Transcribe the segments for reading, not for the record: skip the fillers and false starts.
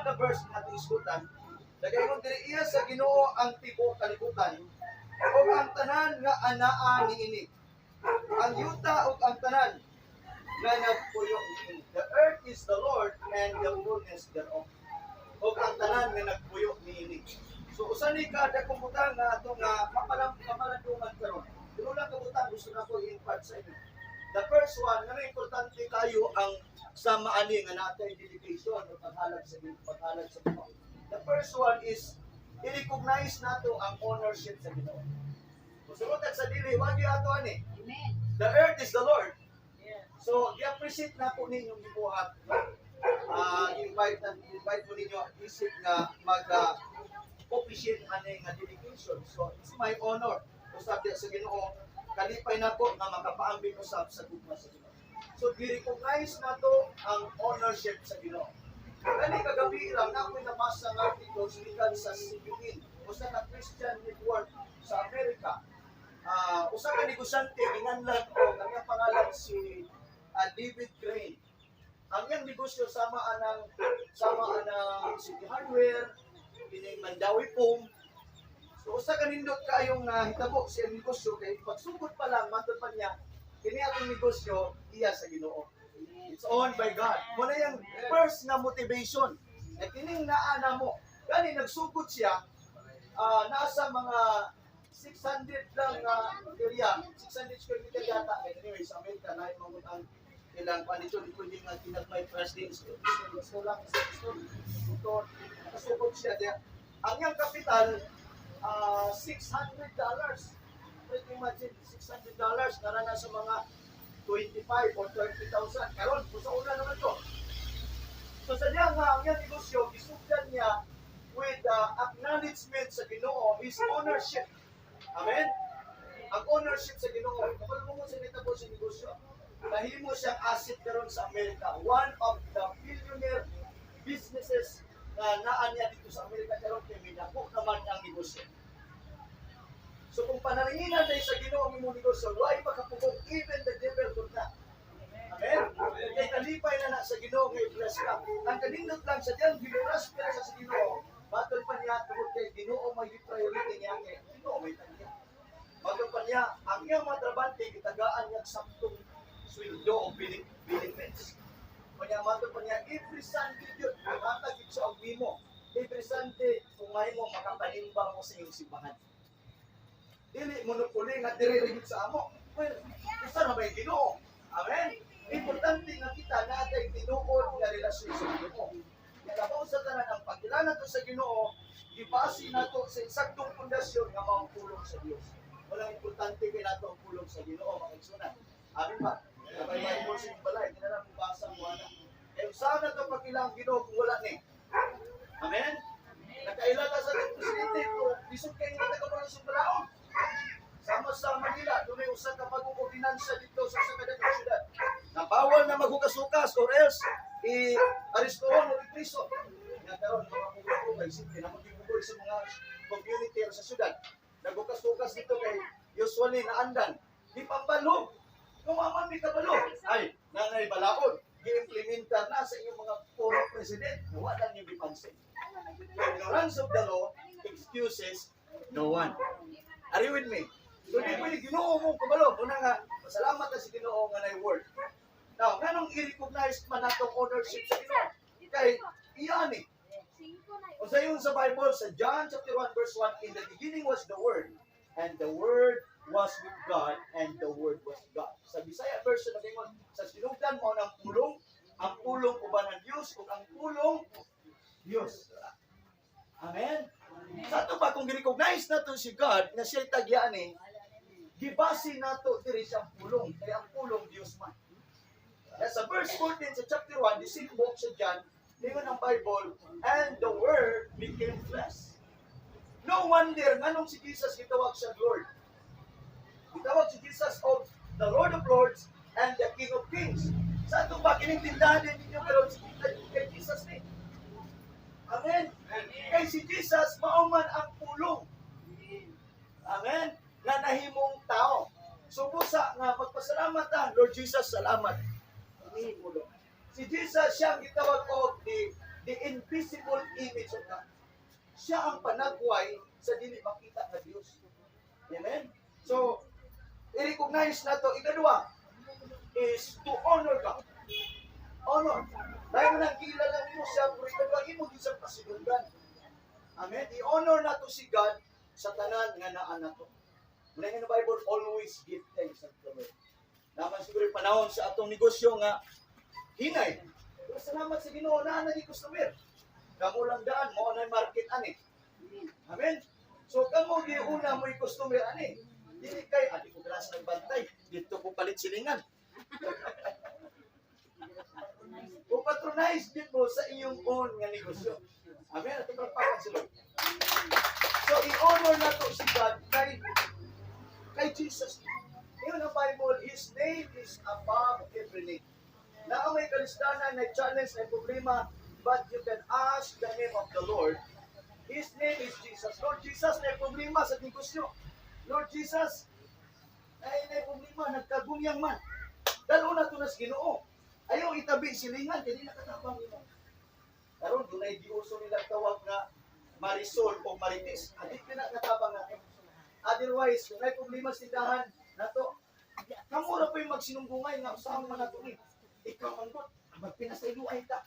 ka verse nga ating isgutan. Dagaygon diri iya sa Ginoo ang tibuok kalibutan ug ang tanan nga anaa niini. Ang yuta ug ang tanan nga nagpuyo niini. The earth is the Lord and the fullness thereof. Ug ang tanan nga nagpuyo niini. So usa ni kada kumutang nga ato nga mapalatungan karon. Dulo lang kabutang gusto na ko i-impart sa inyo. The first one, nga importante kayo ang sa maani nga natay dedication o paghalag sa Ginoo. The first one is i-recognize nato ang ownership sa Ginoo. Musulod sa dili, wag gyud ato ani. Amen. The earth is the Lord. So, i-appreciate na po ninyong gibuhat. Invite mo ninyo isip nga mag-officiate ani nga dedication. So, it's my honor. Usab sa Ginoo, kalipay na po nga makapaambing usab sa gugma sa Ginoo. So, i-recognize na to ang ownership sa Ginoo. Kani kagabi lang na ako'y nabasa ng articles gikan sa CBN, usa ka Christian network sa Amerika. Usa ka negosyante ginganlan ko ang iyang pangalan si David Crane. Ang iyang negosyo sama anang City Hardware, kining Mandawi Foam. So usa ka nindot kaayong hitabo sa negosyo kay pagsugod pa lang matod pa niya kini atong negosyo iya sa Ginoo. It's owned by God. Muna yung first na motivation. Na kining naana mo. Gani nagsugod siya, nasa mga 600 lang area, 600 square meter yata. Anyway, sa Amerika, na yung mga ilang panito, pwede nga tinagmay presidents. So lang, ito, nakasugod siya. Ang yung capital, $600. Pwede imagine, $600 karana sa mga 25 or 30,000. Karon, kung sa una naman to. So sa diya nga, ang yung negosyo, isugdan niya with acknowledgement sa Ginoo, his ownership. Amen? Ang ownership sa Ginoo. Kapag mo sa nitabo sa negosyo, nahimo siyang asset karon sa Amerika. One of the billionaire businesses na naan niya dito sa Amerika karon, kaya may naku naman ang negosyo. So kung panalinginan tayo sa Ginoo mo negosyo, why makapugong even the devil could not. Amen? Kaya kalipay na sa Ginoo ngay bless ka. Ang kanindot lang sa diyan ginuras pero sa Ginoo, batol pa niya tungod kay Ginoo may priority niya kay Ginoo may tanya. Batol pa niya ang iyang mga trabante gitagaan niya saktong sweldo o benefits. Kanya batol pa niya every Sunday yun, matagid sa og mimo. Every Sunday kung may mo makapanimbang mo sa iyong simbahan. Dili monopoli nga dire sa amo. Well, isa na may Ginoo. Amen. Importante nga kita na atay tinuod nga relasyon sa Ginoo. Kaya sa tanan ang pagkilala to sa Ginoo, ibase nato sa eksaktong pundasyon nga mao pulong sa Dios. Walang importante kay nato ang pulong sa Ginoo mga igsunan. Amen ba? Kapay may mo sa balay, di na lang basa mo ana. Eh saan na to pagkilang Ginoo kung wala ni? Amen. Nakailala sa presidente ko, lisod kay nga taga sa balaod. Sama sa Manila, doon may usa ka bagong ordinansa dito sa Sagadagang Syudad. Na bawal na maghukas-hukas or else i-aristoon o i-priso. Nga karon mga pugay simple na magigugol sa mga community sa syudad. Naghukas-hukas dito kay usually naandan. Di pambalog. Kung aman may kabalog, ay nangay balaod. I-implementar na sa inyong mga puro president. Wala lang yung bipansin. Ignorance of the law excuses no one. Are you with me? So, di pwede Ginoo mo kabalo. Una nga, masalamat na si Ginoo nga na word. Now, ganong i-recognize man natong ownership sa Ginoo? Kay, iyan eh. O sa yun sa Bible, sa John chapter 1 verse 1, in the beginning was the Word, and the Word was with God, and the Word was God. Sa Bisaya version na gingon, sa sinugdan mo ng pulong, ang pulong uban ng Diyos, o ang pulong Diyos. Amen? Sa ito ba, kung i-recognize nato si God, na siya'y tagyaan eh, gibasi nato diri siyang pulong, kaya ang pulong Diyos man. Kaya sa verse 14 sa chapter 1, the same book sa John, lingon ang Bible, and the Word became flesh. No wonder, nganong si Jesus gitawag siya Lord. Gitawag si Jesus of the Lord of Lords and the King of Kings. Sa ito ba, kinintindahan din ninyo pero kay Jesus ni. Amen? Kay si Jesus, mauman ang pulong. Amen? Na nahimong tao. So busa nga magpasalamat Lord Jesus, salamat. Si Jesus siyang gitawag og the the invisible image of God. Siya ang panagway sa dili makita nga Dios. Amen? So, i-recognize na to. Ikadua is to honor God. Honor. Dahil mo nang kilala mo siya, pero ikadua, imo din sa pasidungan. Amen? I-honor na to si God sa tanan nga naa na to. Muna nga Bible, always give thanks unto the Lord. Naman siguro yung panahon sa atong negosyo nga hinay. Pero salamat sa Ginoo na naging customer. Kamu lang daan mo na market ani. Amen. So kamo giuna mo yung customer ani. Dili kay adi ko kras nagbantay. Dito ko palit silingan. O patronize din mo sa iyong own nga negosyo. Amen. Ato pagpakan si Lord. So i-honor na to si God kay Jesus. Yun ang Bible, His name is above every name. Na may kalistanan, na challenge, na problema, but you can ask the name of the Lord. His name is Jesus. Lord Jesus, may problema sa negosyo. Lord Jesus, may problema, nagkagunyang man. Dalo na ito nas Ginoo. Ayaw itabi silingan, hindi nakatabang ito. Karon doon ay diuso nilang tawag na Marisol o Marites. Adik pinakatabang natin. Otherwise, kung may problema sa tindahan, nato, kamura pa yung magsinumbungay nga usahan man nato ni. Ikaw ang God, magpinasayluay ka.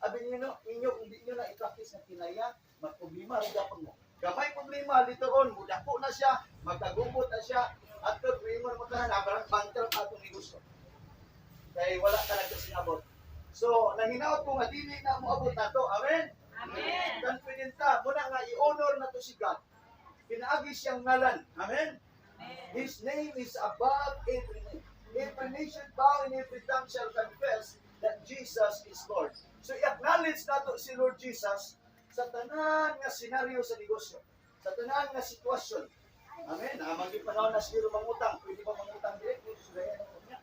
Abi niyo, inyo, kung di nyo na i-practice na kinaya, magproblema, rin mo. Gamay problema, later on, mudako na siya, magkagumbot na siya, at problema mo ka na, parang bantal ka itong negosyo. Kaya wala ka nagkasinabot. So, nanginaot ko nga, dili na mo abot na to. Amen? Amen. Confident ka, muna nga, i-honor na to si God. Pinaagi siyang ngalan. Amen? His name is above every name. Every nation bow and every tongue shall confess that Jesus is Lord. So i-acknowledge nato si Lord Jesus sa tanan nga senaryo sa negosyo, sa tanan nga sitwasyon. Amen. Magi panahon na siguro mangutang, pwede ba mangutang direct dito sa dayan ko niya?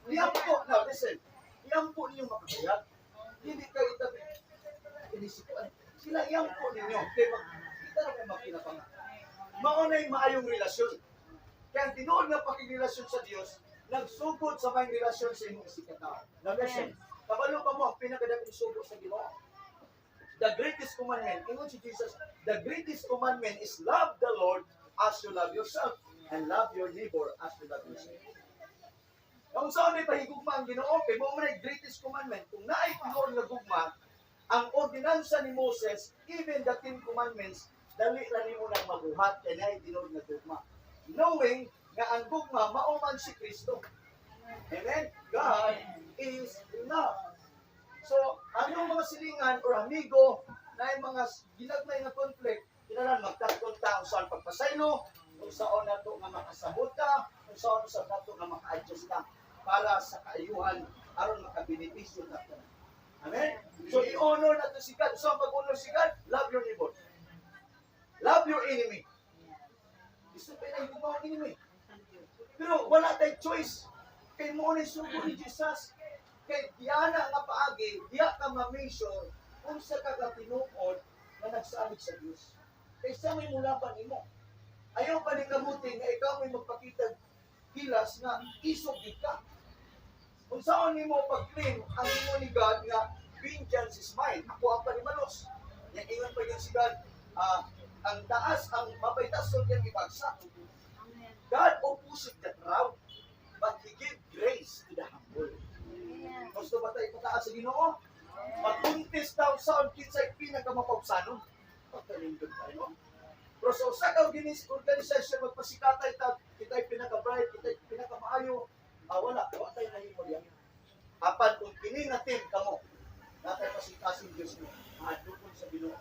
Iyampo, now listen. Iyampo ninyo makakayag. Hindi kayo itabi. Inisipon. Sila iyampo ninyo. Kaya kita na kayo magpinapanga. Maunay maayong relasyon. Kaya tinood na pakigrelasyon sa Diyos, nagsugod sa may relasyon sa imong sikatao. Now listen, kabalo pa mo ang pinakadakong sugo sa Ginoo. The greatest commandment, ingon si Jesus, the greatest commandment is love the Lord as you love yourself and love your neighbor as you love yourself. Kung saan may pahigugma ang Ginoo, kay mo man greatest commandment, kung naay tinuod nga gugma, ang ordinansa ni Moses, even the 10 commandments, dali ra nimo nang mabuhat kay naay tinuod nga gugma. Knowing nga ang gugma mao man si Kristo. Amen? God is love. So, anong mga silingan or amigo na yung mga ginagmay nga conflict, kinalan magtatong tao saan pagpasaylo, kung saan na ito nga makasabot ka, kung saan sa nato nga maka-adjust ka para sa kaayuhan aron makabenepisyo nato. Amen? So, i-honor na ito si God. So, pag-honor si God, love your neighbor. Love your enemy. Gusto pa na yung mga enemy. Pero wala tayong choice. Kay mo na sugo ni Jesus. Kay diana nga paagi, diya ka ma-measure kung sa kagatinuod na nagsalig sa Diyos. Kay sa may mulapan mo. Ayaw pa ni kamuti nga ikaw may magpakita kilas na isog ka. Kung saan ni mo pag-claim ang imo ni God nga vengeance is mine. Ako ang panimalos. Yan ingon pa yun si God, ang taas, ang mapaytasod yan ibagsak. God opposite the proud, but He give grace to the humble. Gusto ba tayo pataas sa Ginoo? Maguntis daw sa kinsay pinakamapagsanon. Pagkalindod tayo. Pero sa usa ka organisasyon magpasikatay kita'y pinaka-bright, kita'y pinaka-maayo, wala tayo nahimo diyan. Apan kung kini natin kamo, natay pasikasin Diyos mo, maadukon sa Ginoo.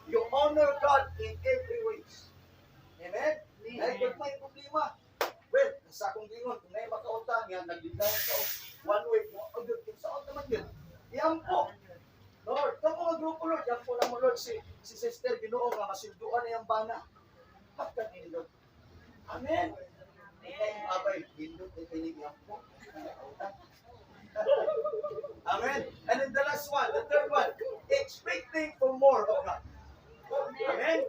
You honor God in every ways. Amen? Dahil kung may problema, well, sa akong gingon, kung may makautang yan, nagdidahan ka o 1 week, o good, kung saan naman yun, iyampo. Lord, kung mga grupo, Lord, iyampo na mo, Lord, si Sister Ginoo nga, masilduan na yung bana. Bakit nindot? Amen. Ikaw yung abay, nindot, ikaw yung iyampo. Amen. And then the last one, the third one, expecting for more of God. Amen.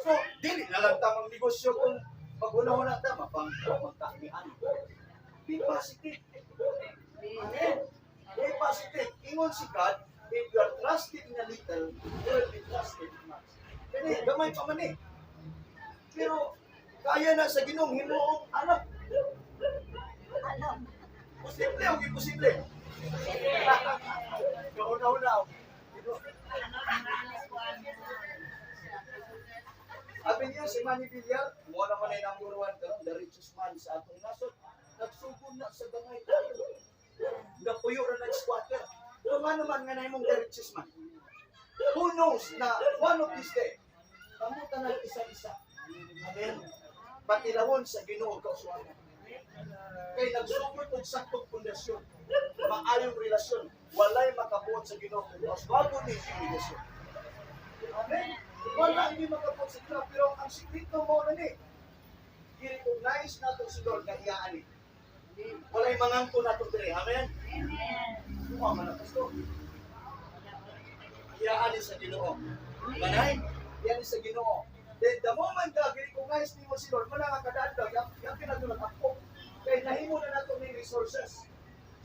So, dili na lang tamang negosyo kung pag-una-una ta, mapang-takmihan. Be positive. Amen. Very positive. Ingon si God, if you are trusted in a little, you will be trusted in much. Kani, gamay pa man eh. Pero, kaya na sa Ginoong himuong anak. Posible o imposible? Kauna-una. Sabi niyo, si Manny Villar, mo naman ay number 1 karon, the richest man sa atong nasod. Nagsugod na sa gangay. Napuyo na nag-squatter. Pero naman nga na imong the richest man. Who knows na one of these days, kamutan na isa-isa. Amen. Patilawon sa Ginoo kausuanan. Kay nagsugod og saktong pundasyon, maayong relasyon, walay makabuot sa Ginoo mas bago ni relasyon. Amen. Wala hindi makabuot sa Ginoo, pero ang sikreto mo na ni, i-recognize nato si Lord nga iyaan ni. Walay mangangko nato dire. Amen. Amen. Kuma man ato. Iyaan ni sa Ginoo. Manay, iyaan ni sa Ginoo. Then the moment na i-recognize ni mo si Lord, manang kadaddag, yung pinatulang ako. Kaya nahimo na nato may resources.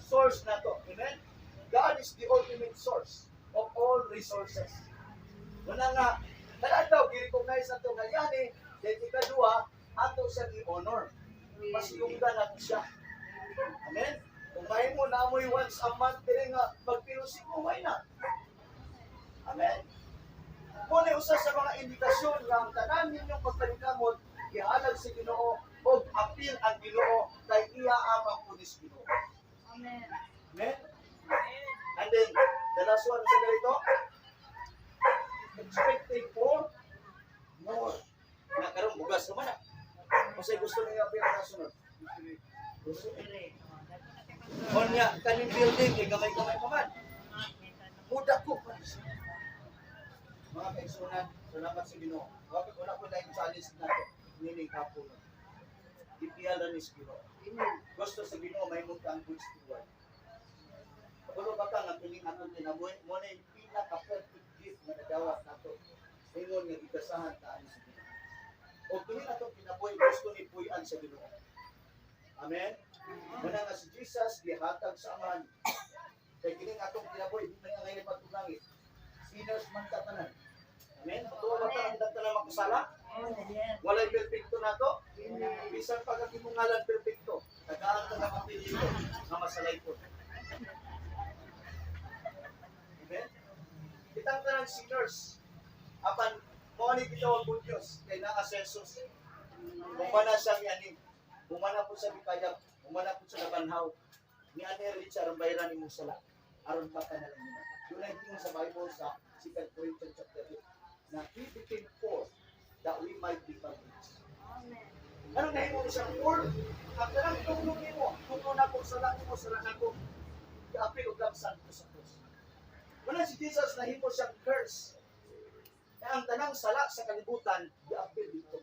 Source nato. Amen? God is the ultimate source of all resources. Muna nga, kadaddag, i-recognize nato nga yan eh, then ikadua, ato siya i-honor. Masiyunggan nato siya. Amen? Kung may mo na amoy once a month, dire nga, magpilusik mo, why not? Amen? Muna usa sa mga indikasyon ng tanan ninyong pagpalikamot, ihalag si Ginoo o appeal ang Ginoo kay iya amang punis Ginoo. Amen. Amen? And then, the last one sa ganito, expecting for more. Nakaroon, bugas naman na. Kasi gusto niya appeal na sunod. Gusto niya. O niya, kaning building, gamay-gamay pa man. Muda ko pa. Mga kaigsunan, salamat sa Ginoo. Wala ko dahil challenge natin. Nining kapo. Ipiyalan ni Ginoo. Gusto sa Ginoo, may mutang good steward. Pagkulo ba ka nga piling atong tinabuhi, mo na yung pinaka-perfect gift na nagawa nato. Ingon nga igasahan taan sa Ginoo. O piling atong tinabuhi, gusto ni puyan sa Ginoo. Amen? Muna nga si Jesus, gihatag sa aman. Kaya kining atong tinabuhi, di man nga ngayon patulangit. Sinners man tatanan. Amen? Tuwa ba ka ang tatanan makasala? Walay perfecto na to. Bisan pagkakimungalan perfecto. Tagaan ka na mapilito na masalay po. Amen? Kitang ka ng sinners. Apan, mo ni bitawag po Diyos. Kay nakasensus. Kumana siya ni Aning. Kumana po sa Bikayab. Kumana po sa Nabanhaw. Ni Ani Richard ang bayaran ni Musala. Aron pa ka na lang nila. Yun ay tingin sa Bible sa 2 Corinthians chapter 8 na He became poor that we might become rich. Anong nahimo mo siyang poor? Ang kanang tulong mo, kung na kong sala mo, sala na kong i-apil o gamsan ko sa krus. Wala si Jesus nahimo siyang curse. Na ang tanang sala sa kalibutan, i-apil dito.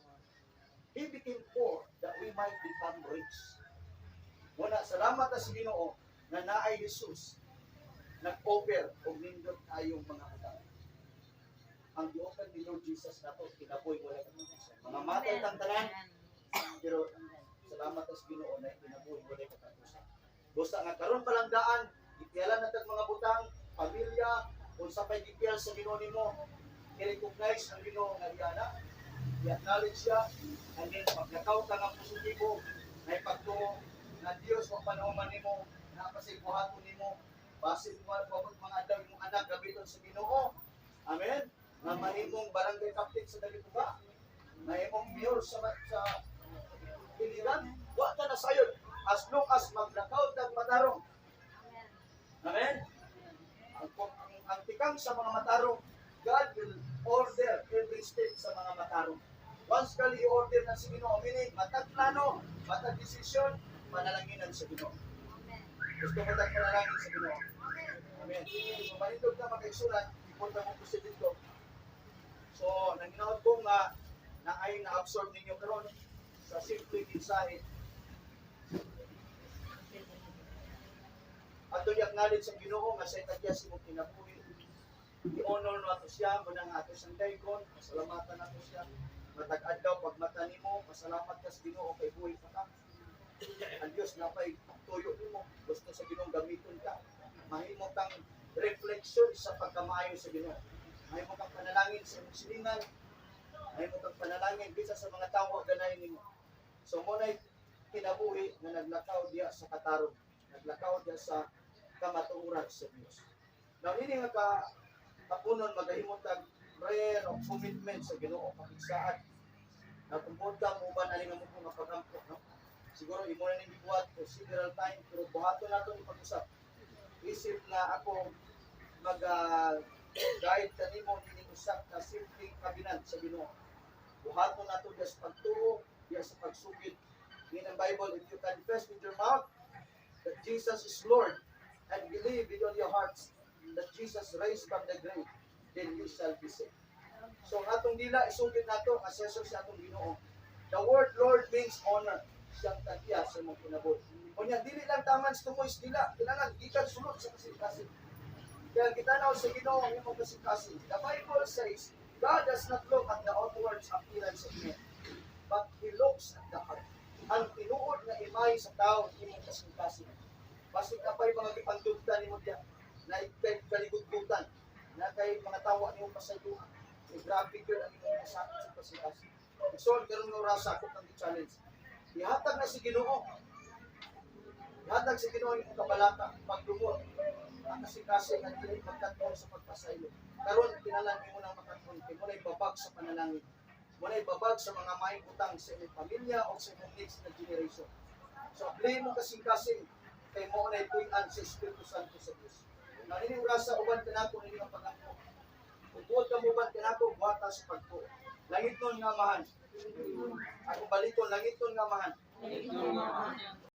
He became poor that we might become rich. Wala, salamat na si Ginoo na naay Jesus nag-offer o nindot tayong mga utang. Ang di-offer ni Lord Jesus na ito, kinaboy wala katapusan. Mga matay tang tanan, pero salamat sa Ginoo na kinaboy wala katapusan. Basta nga karon pa lang daan, ipialan natin mga butang, pamilya, kung sa pa'y ipial sa Ginoo nimo, i-recognize ang Ginoo nga iyana, i-acknowledge siya, and then pag-nakaw ka ng positibo, na ipagtuo, na Diyos magpanahuman nimo, na pasaybuhaton nimo, basin mo mga adlaw imong anak gabiton sa Ginoo. Amen. Na mahimong barangay captain sa Dalituga. Mahimong mayor sa Piliran. Wa ta na sayod as long as maglakaw tag matarong. Amen. Ang tikang sa mga matarong, God will order every step sa mga matarong. Once ka i-order na sa Ginoo, meaning matag plano, matag desisyon, panalanginan sa Ginoo. Gusto mo tayong panalangin sa Ginoo. Amen. So, manitog na makaigsunan, ipunta mo po sa dito. So, nanginaot ko nga na ay na-absorb ninyo karon sa simple mensahe. At ito i-acknowledge sa Ginoo nga sa itagya si mong kinabuhi. I-honor na ito siya, muna nga ito siyang daikon, pasalamatan na ito siya. Matag-adlaw, pag mata nimo, pasalamat ka sa Ginoo kay buhay pa ka. Ang Diyos na pa'y tuyo nimo, gusto sa Ginoo gamiton ka. Mahimo kang reflection sa pagkamayo sa Ginoo. Mahimo kang panalangin sa imong silingan. Mahimo kang panalangin bisa sa mga tawo ganay nimo. So mo na kinabuhi nga naglakaw diya sa katarong, naglakaw diya sa kamatuoran sa Dios. Now ini nga kapunon magahimong tag prayer o commitment sa Ginoo pakigsaan. Na kung budta mo ba naling mo nga pagampo, no? Siguro imo na ning gibuhat for several time pero buhaton nato ni pag-usap. Isip na ako mag guide kanimo ning usap na simpleng kabinan sa Ginoo. Buhaton nato diya sa pagtuo, diya sa pagsugid. In the Bible, if you confess with your mouth that Jesus is Lord and believe with all your hearts that Jesus raised from the grave, then you shall be saved. So atong dila isugid nato assessor sa atong Ginoo. The word Lord means honor. Siyang tagya sa mong kinabot. Kunya dili lang taman sa tumoy dila, kailangan gikan sulod sa kasing-kasing. Kaya kita na sa Ginoo ang imong kasing-kasing. The Bible says, God does not look at the outward appearance of man, but He looks at the heart. Ang tinuod na imay sa tao imong kasing-kasing. Basig apay mga gipangdugtan nimo diya na ikay kaligudgutan na kay mga tawa nimo pasayuhan. Grabe gyud ang imong kasakit sa kasing-kasing. So karon nga oras ako kang challenge. Ihatag na si Ginoo. Ihatag si Ginoo ang kabalaka pagdumot. Ang kasing-kasing ang dili magkatong sa pagpasaylo. Karon tinalan mo nang makatong mo na ibabag sa panalangin. Mo na ibabag sa mga may utang sa inyong pamilya o sa inyong next na generation. So apply mo kasing-kasing kay mo na ipuy-an sa Espiritu Santo sa Dios. Na ini rasa uban kanako ini ang pagangko. Buot ka mo ba kanako buhata sa pagtuo. Langit nun nga mahan. Ako baliton langit nun nga mahan.